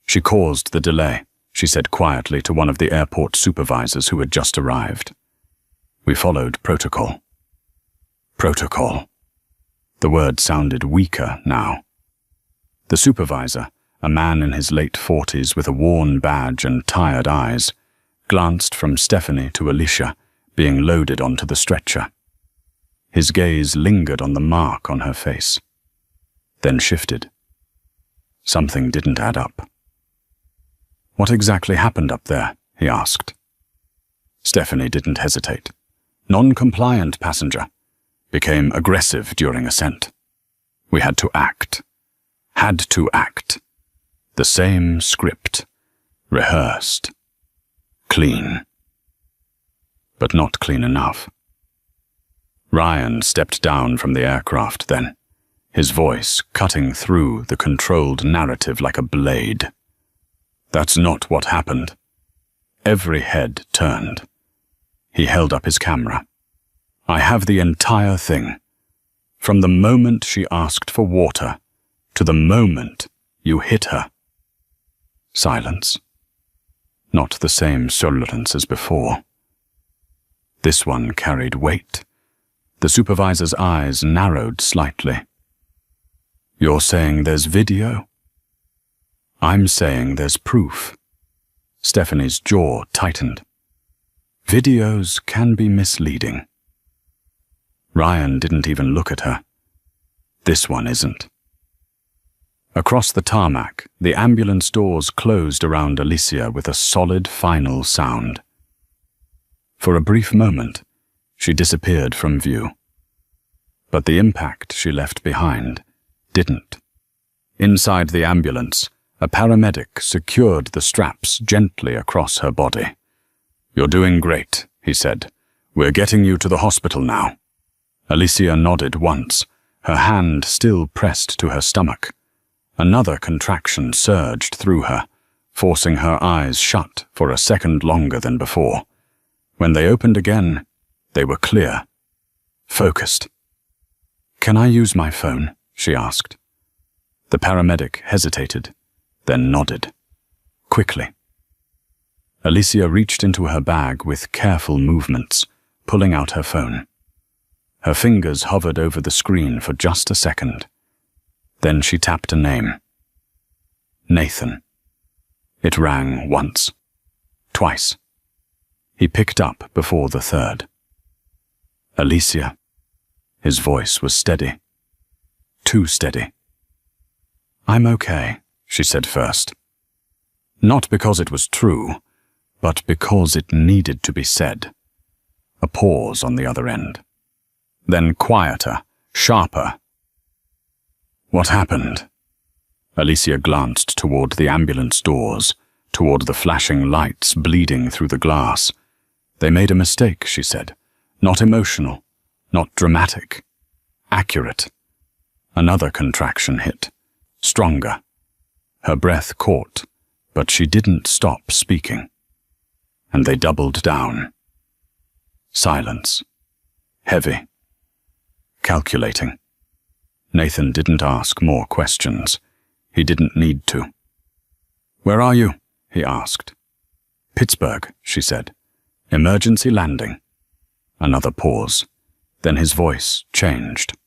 She caused the delay, she said quietly to one of the airport supervisors who had just arrived. We followed protocol. Protocol. The word sounded weaker now. The supervisor, a man in his late 40s with a worn badge and tired eyes, glanced from Stephanie to Alicia, being loaded onto the stretcher. His gaze lingered on the mark on her face, then shifted. Something didn't add up. What exactly happened up there? He asked. Stephanie didn't hesitate. Non-compliant passenger. Became aggressive during ascent. We had to act. Had to act. The same script. Rehearsed. Clean. But not clean enough. Ryan stepped down from the aircraft then, his voice cutting through the controlled narrative like a blade. That's not what happened. Every head turned. He held up his camera. I have the entire thing. From the moment she asked for water, to the moment you hit her. Silence. Not the same silence as before. This one carried weight. The supervisor's eyes narrowed slightly. You're saying there's video? I'm saying there's proof. Stephanie's jaw tightened. Videos can be misleading. Ryan didn't even look at her. This one isn't. Across the tarmac, the ambulance doors closed around Alicia with a solid final sound. For a brief moment, she disappeared from view. But the impact she left behind didn't. Inside the ambulance, a paramedic secured the straps gently across her body. You're doing great, he said. We're getting you to the hospital now. Alicia nodded once, her hand still pressed to her stomach. Another contraction surged through her, forcing her eyes shut for a second longer than before. When they opened again, they were clear. focused. "Can I use my phone?" she asked. The paramedic hesitated, then nodded. Quickly. Alicia reached into her bag with careful movements, pulling out her phone. Her fingers hovered over the screen for just a second. Then she tapped a name. Nathan. It rang once, twice. He picked up before the third. "Alicia." His voice was steady. Too steady. "I'm okay," she said first. Not because it was true, but because it needed to be said. A pause on the other end. Then quieter, sharper. "What happened?" Alicia glanced toward the ambulance doors, toward the flashing lights bleeding through the glass. "They made a mistake," she said. "Not emotional, not dramatic. Accurate." Another contraction hit. Stronger. Her breath caught, but she didn't stop speaking. And they doubled down. Silence. Heavy. Calculating. Nathan didn't ask more questions. He didn't need to. "Where are you?" he asked. "Pittsburgh," she said. "Emergency landing." Another pause. Then his voice changed.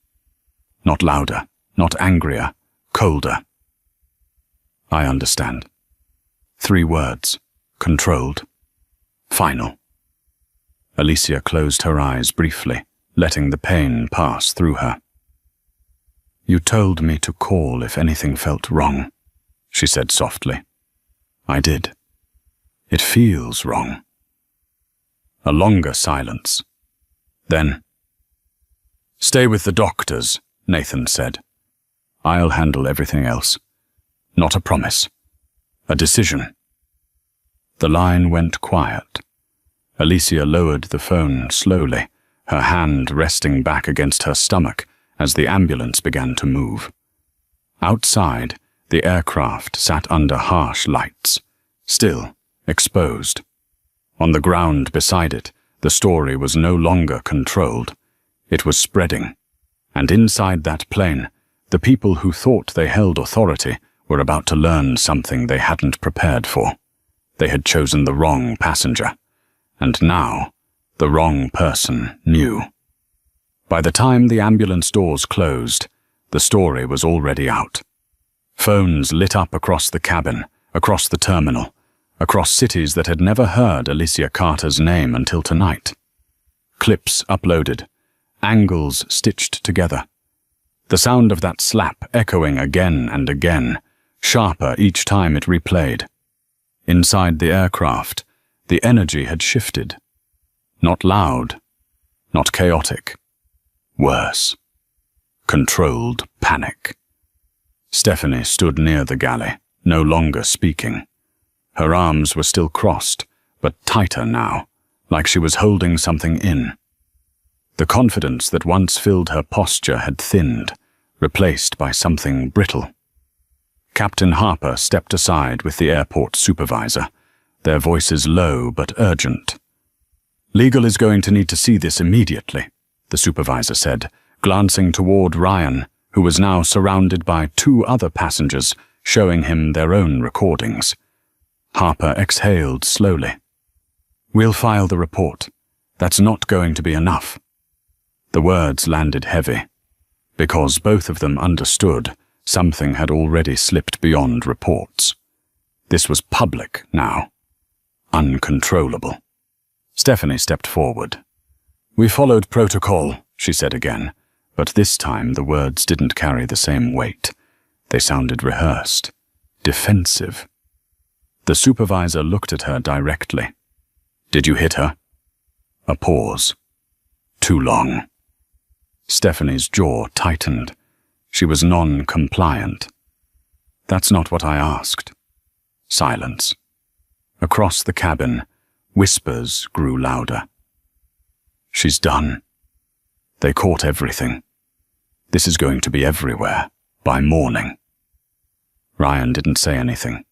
Not louder, not angrier, colder. "I understand." 3 words. Controlled. Final. Alicia closed her eyes briefly, letting the pain pass through her. "You told me to call if anything felt wrong," she said softly. "I did. It feels wrong." A longer silence. Then, "Stay with the doctors," Nathan said. "I'll handle everything else. Not a promise. A decision." The line went quiet. Alicia lowered the phone slowly, her hand resting back against her stomach as the ambulance began to move. Outside, the aircraft sat under harsh lights, still exposed. On the ground beside it, the story was no longer controlled. It was spreading. And inside that plane, the people who thought they held authority were about to learn something they hadn't prepared for. They had chosen the wrong passenger. And now, the wrong person knew. By the time the ambulance doors closed, the story was already out. Phones lit up across the cabin, across the terminal, across cities that had never heard Alicia Carter's name until tonight. Clips uploaded, angles stitched together. The sound of that slap echoing again and again, sharper each time it replayed. Inside the aircraft, the energy had shifted. Not loud, not chaotic. Worse. Controlled panic. Stephanie stood near the galley, no longer speaking. Her arms were still crossed, but tighter now, like she was holding something in. The confidence that once filled her posture had thinned, replaced by something brittle. Captain Harper stepped aside with the airport supervisor, their voices low but urgent. "Legal is going to need to see this immediately," the supervisor said, glancing toward Ryan, who was now surrounded by 2 other passengers, showing him their own recordings. Harper exhaled slowly. "We'll file the report. That's not going to be enough." The words landed heavy, because both of them understood something had already slipped beyond reports. This was public now. Uncontrollable. Stephanie stepped forward. "We followed protocol," she said again, but this time the words didn't carry the same weight. They sounded rehearsed, defensive. The supervisor looked at her directly. "Did you hit her?" A pause. Too long. Stephanie's jaw tightened. She was non-compliant. "That's not what I asked." Silence. Across the cabin, whispers grew louder. "She's done. They caught everything. This is going to be everywhere, by morning." Ryan didn't say anything.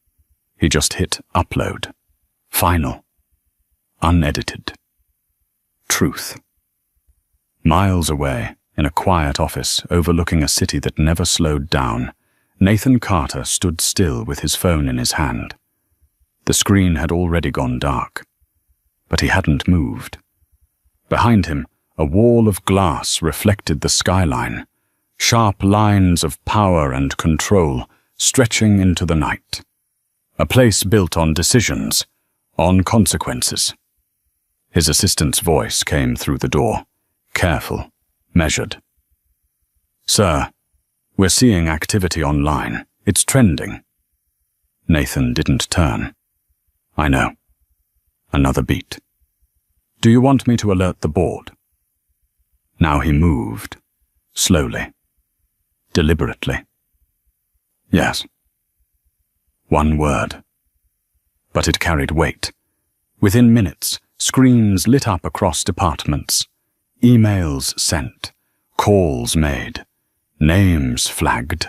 He just hit upload. Final. Unedited. Truth. Miles away, in a quiet office overlooking a city that never slowed down, Nathan Carter stood still with his phone in his hand. The screen had already gone dark, but he hadn't moved. Behind him, a wall of glass reflected the skyline, sharp lines of power and control stretching into the night. A place built on decisions, on consequences. His assistant's voice came through the door, careful, measured. "Sir, we're seeing activity online. It's trending." Nathan didn't turn. "I know." Another beat. "Do you want me to alert the board?" Now he moved, slowly, deliberately. "Yes." One word. But it carried weight. Within minutes, screens lit up across departments. Emails sent. Calls made. Names flagged.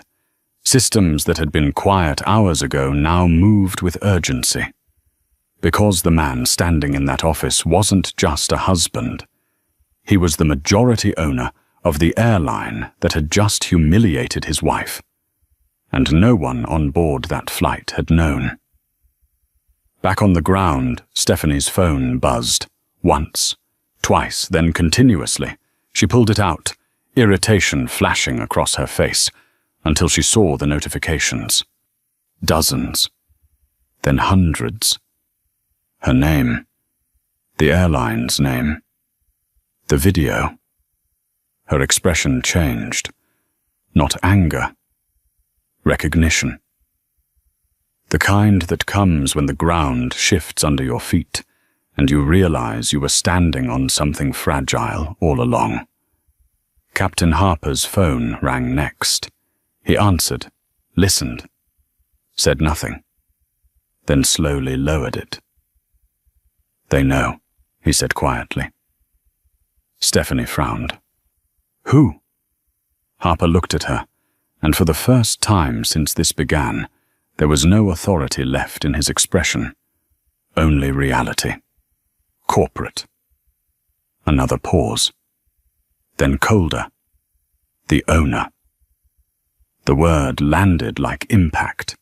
Systems that had been quiet hours ago now moved with urgency. Because the man standing in that office wasn't just a husband. He was the majority owner of the airline that had just humiliated his wife. And no one on board that flight had known. Back on the ground, Stephanie's phone buzzed. Once, twice, then continuously. She pulled it out, irritation flashing across her face, until she saw the notifications. Dozens. Then hundreds. Her name. The airline's name. The video. Her expression changed. Not anger. Recognition. The kind that comes when the ground shifts under your feet and you realize you were standing on something fragile all along. Captain Harper's phone rang next. He answered, listened, said nothing, then slowly lowered it. "They know," he said quietly. Stephanie frowned. "Who?" Harper looked at her, and for the first time since this began, there was no authority left in his expression, only reality. Corporate. Another pause. Then colder. The owner. The word landed like impact.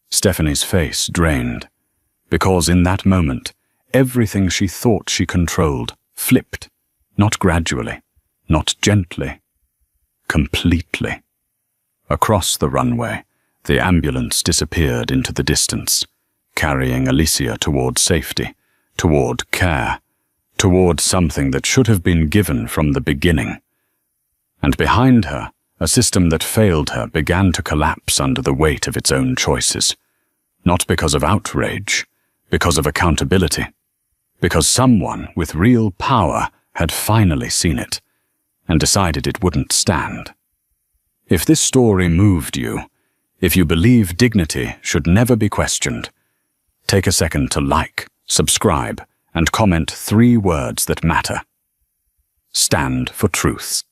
Stephanie's face drained, because in that moment, everything she thought she controlled flipped, not gradually, not gently, completely. Across the runway, the ambulance disappeared into the distance, carrying Alicia toward safety, toward care, toward something that should have been given from the beginning. And behind her, a system that failed her began to collapse under the weight of its own choices, not because of outrage, because of accountability, because someone with real power had finally seen it and decided it wouldn't stand. If this story moved you, if you believe dignity should never be questioned, take a second to like, subscribe, and comment 3 words that matter. Stand for truth.